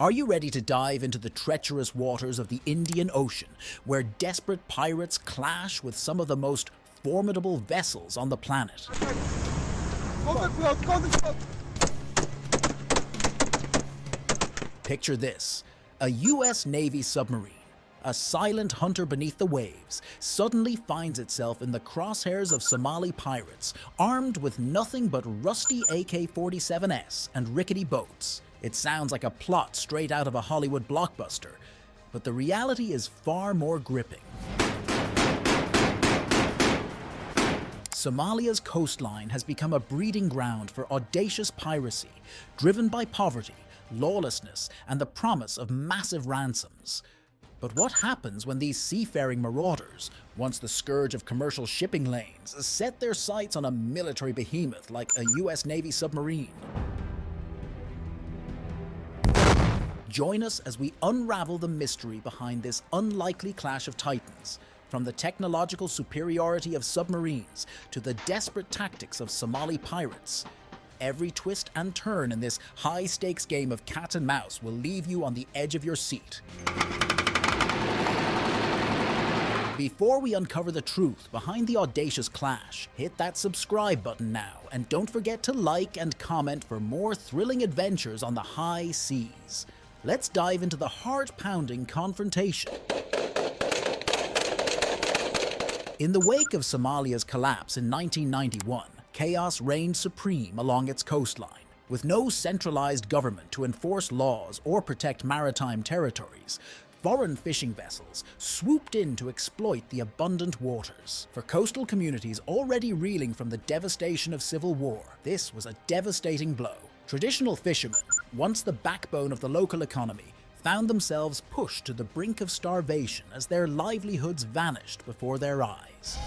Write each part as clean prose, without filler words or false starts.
Are you ready to dive into the treacherous waters of the Indian Ocean, where desperate pirates clash with some of the most formidable vessels on the planet? Picture this: a US Navy submarine, a silent hunter beneath the waves, suddenly finds itself in the crosshairs of Somali pirates, armed with nothing but rusty AK-47s and rickety boats. It sounds like a plot straight out of a Hollywood blockbuster, but the reality is far more gripping. Somalia's coastline has become a breeding ground for audacious piracy, driven by poverty, lawlessness, and the promise of massive ransoms. But what happens when these seafaring marauders, once the scourge of commercial shipping lanes, set their sights on a military behemoth like a US Navy submarine? Join us as we unravel the mystery behind this unlikely clash of titans, from the technological superiority of submarines to the desperate tactics of Somali pirates. Every twist and turn in this high-stakes game of cat and mouse will leave you on the edge of your seat. Before we uncover the truth behind the audacious clash, hit that subscribe button now, and don't forget to like and comment for more thrilling adventures on the high seas. Let's dive into the heart-pounding confrontation. In the wake of Somalia's collapse in 1991, chaos reigned supreme along its coastline. With no centralized government to enforce laws or protect maritime territories, foreign fishing vessels swooped in to exploit the abundant waters. For coastal communities already reeling from the devastation of civil war, this was a devastating blow. Traditional fishermen, once the backbone of the local economy, found themselves pushed to the brink of starvation as their livelihoods vanished before their eyes.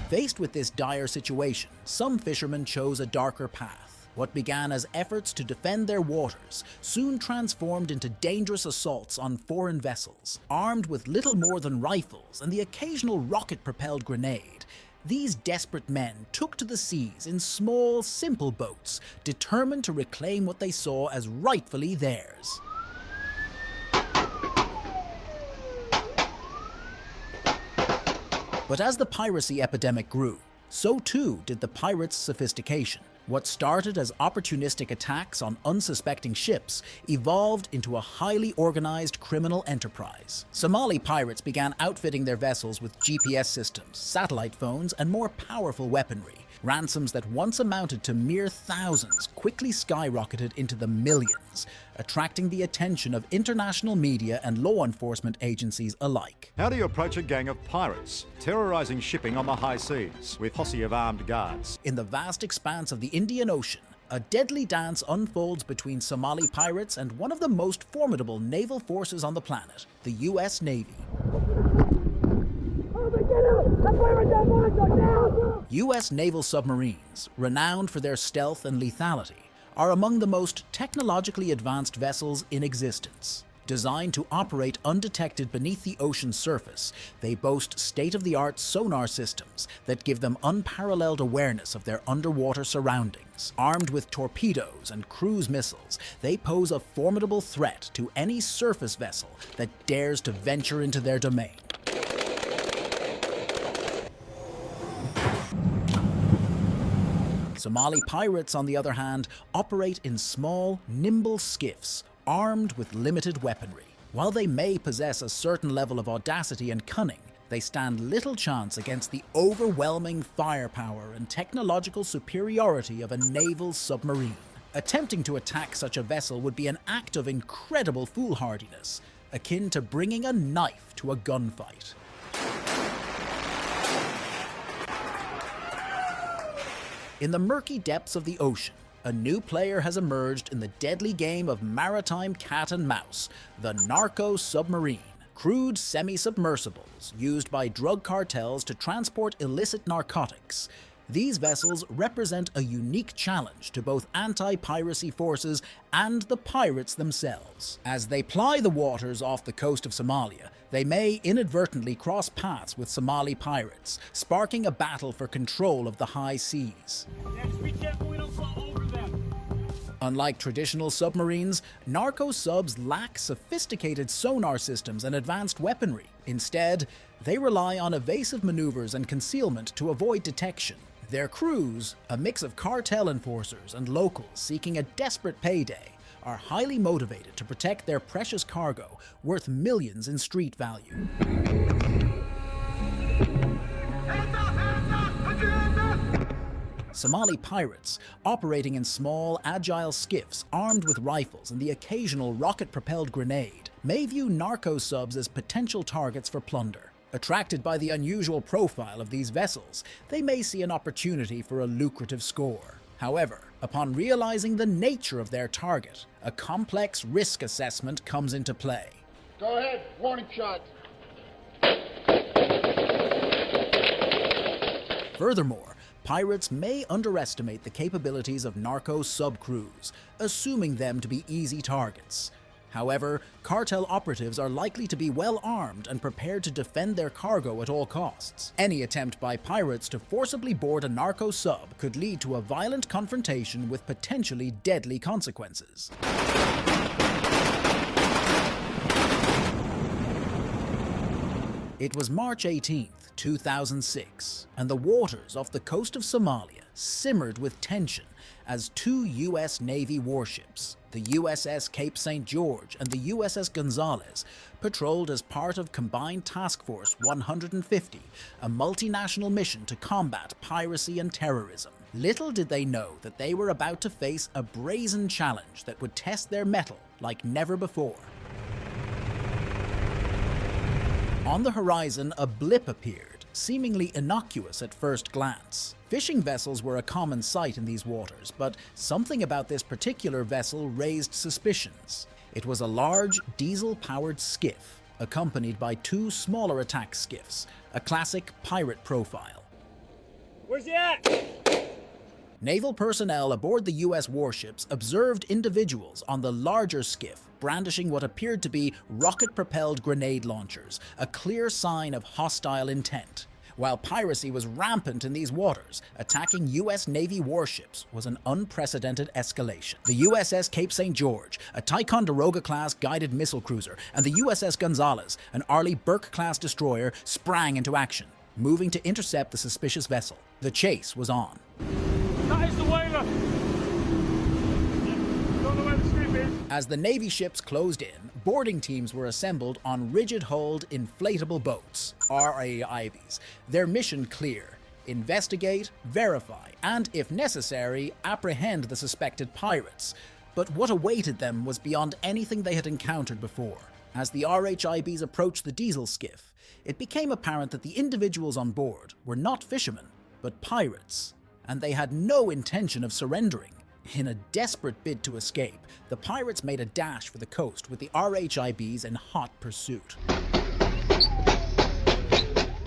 Faced with this dire situation, some fishermen chose a darker path. What began as efforts to defend their waters soon transformed into dangerous assaults on foreign vessels. Armed with little more than rifles and the occasional rocket-propelled grenade, these desperate men took to the seas in small, simple boats, determined to reclaim what they saw as rightfully theirs. But as the piracy epidemic grew, so too did the pirates' sophistication. What started as opportunistic attacks on unsuspecting ships evolved into a highly organized criminal enterprise. Somali pirates began outfitting their vessels with GPS systems, satellite phones, and more powerful weaponry. Ransoms that once amounted to mere thousands quickly skyrocketed into the millions, attracting the attention of international media and law enforcement agencies alike. How do you approach a gang of pirates, terrorizing shipping on the high seas with posse of armed guards? In the vast expanse of the Indian Ocean, a deadly dance unfolds between Somali pirates and one of the most formidable naval forces on the planet, the US Navy. US naval submarines, renowned for their stealth and lethality, are among the most technologically advanced vessels in existence. Designed to operate undetected beneath the ocean's surface, they boast state-of-the-art sonar systems that give them unparalleled awareness of their underwater surroundings. Armed with torpedoes and cruise missiles, they pose a formidable threat to any surface vessel that dares to venture into their domain. Somali pirates, on the other hand, operate in small, nimble skiffs, armed with limited weaponry. While they may possess a certain level of audacity and cunning, they stand little chance against the overwhelming firepower and technological superiority of a naval submarine. Attempting to attack such a vessel would be an act of incredible foolhardiness, akin to bringing a knife to a gunfight. In the murky depths of the ocean, a new player has emerged in the deadly game of maritime cat and mouse, the narco submarine. Crude semi-submersibles used by drug cartels to transport illicit narcotics. These vessels represent a unique challenge to both anti-piracy forces and the pirates themselves. As they ply the waters off the coast of Somalia, they may inadvertently cross paths with Somali pirates, sparking a battle for control of the high seas. Just be careful we don't fall over them. Unlike traditional submarines, narco subs lack sophisticated sonar systems and advanced weaponry. Instead, they rely on evasive maneuvers and concealment to avoid detection. Their crews, a mix of cartel enforcers and locals seeking a desperate payday, are highly motivated to protect their precious cargo, worth millions in street value. Somali pirates, operating in small, agile skiffs armed with rifles and the occasional rocket-propelled grenade, may view narco subs as potential targets for plunder. Attracted by the unusual profile of these vessels, they may see an opportunity for a lucrative score. However, upon realizing the nature of their target, a complex risk assessment comes into play. Go ahead, warning shot. Furthermore, pirates may underestimate the capabilities of narco sub-crews, assuming them to be easy targets. However, cartel operatives are likely to be well armed and prepared to defend their cargo at all costs. Any attempt by pirates to forcibly board a narco sub could lead to a violent confrontation with potentially deadly consequences. It was March 18th, 2006, and the waters off the coast of Somalia simmered with tension as two U.S. Navy warships, the USS Cape St. George and the USS Gonzales, patrolled as part of Combined Task Force 150, a multinational mission to combat piracy and terrorism. Little did they know that they were about to face a brazen challenge that would test their mettle like never before. On the horizon, a blip appeared, seemingly innocuous at first glance. Fishing vessels were a common sight in these waters, but something about this particular vessel raised suspicions. It was a large, diesel-powered skiff, accompanied by two smaller attack skiffs, a classic pirate profile. Where's he at? Naval personnel aboard the U.S. warships observed individuals on the larger skiff brandishing what appeared to be rocket-propelled grenade launchers, a clear sign of hostile intent. While piracy was rampant in these waters, attacking U.S. Navy warships was an unprecedented escalation. The USS Cape St. George, a Ticonderoga-class guided missile cruiser, and the USS Gonzales, an Arleigh Burke-class destroyer, sprang into action, moving to intercept the suspicious vessel. The chase was on. That is the whaler! Don't know where the scoop is. As the Navy ships closed in, boarding teams were assembled on rigid-hulled inflatable boats, RAIBs. Their mission clear: investigate, verify, and, if necessary, apprehend the suspected pirates. But what awaited them was beyond anything they had encountered before. As the RHIBs approached the diesel skiff, it became apparent that the individuals on board were not fishermen, but pirates, and they had no intention of surrendering. In a desperate bid to escape, the pirates made a dash for the coast with the RHIBs in hot pursuit.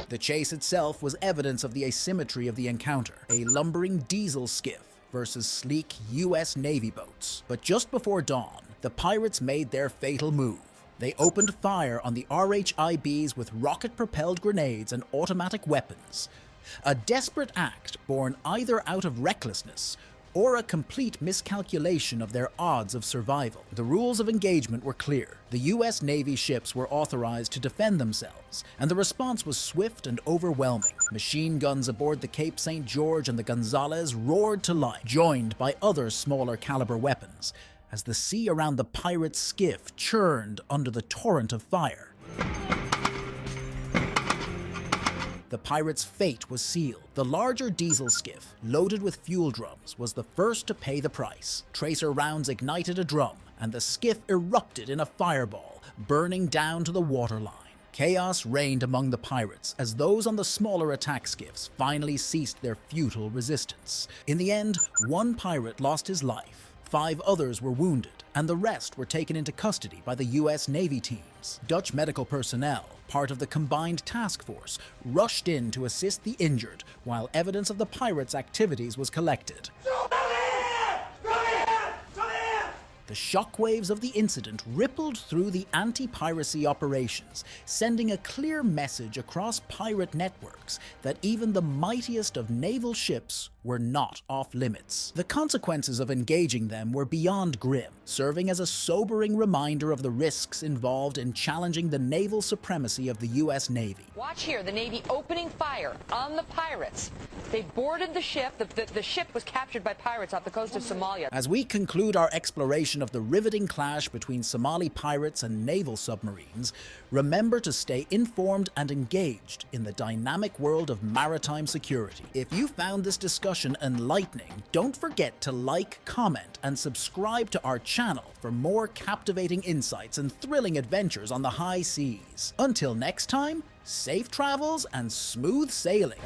The chase itself was evidence of the asymmetry of the encounter, a lumbering diesel skiff versus sleek U.S. Navy boats. But just before dawn, the pirates made their fatal move. They opened fire on the RHIBs with rocket-propelled grenades and automatic weapons. A desperate act born either out of recklessness or a complete miscalculation of their odds of survival. The rules of engagement were clear. The U.S. Navy ships were authorized to defend themselves, and the response was swift and overwhelming. Machine guns aboard the Cape St. George and the Gonzales roared to life, joined by other smaller caliber weapons, as the sea around the pirates' skiff churned under the torrent of fire. The pirates' fate was sealed. The larger diesel skiff, loaded with fuel drums, was the first to pay the price. Tracer rounds ignited a drum, and the skiff erupted in a fireball, burning down to the waterline. Chaos reigned among the pirates as those on the smaller attack skiffs finally ceased their futile resistance. In the end, one pirate lost his life, 5 others were wounded, and the rest were taken into custody by the U.S. Navy teams. Dutch medical personnel, part of the Combined Task Force, rushed in to assist the injured while evidence of the pirates' activities was collected. The shockwaves of the incident rippled through the anti-piracy operations, sending a clear message across pirate networks that even the mightiest of naval ships were not off limits. The consequences of engaging them were beyond grim, serving as a sobering reminder of the risks involved in challenging the naval supremacy of the U.S. Navy. Watch here, the Navy opening fire on the pirates. They boarded the ship. The ship was captured by pirates off the coast of Somalia. As we conclude our exploration of the riveting clash between Somali pirates and naval submarines, remember to stay informed and engaged in the dynamic world of maritime security. If you found this discussion enlightening, don't forget to like, comment, and subscribe to our channel for more captivating insights and thrilling adventures on the high seas. Until next time, safe travels and smooth sailing.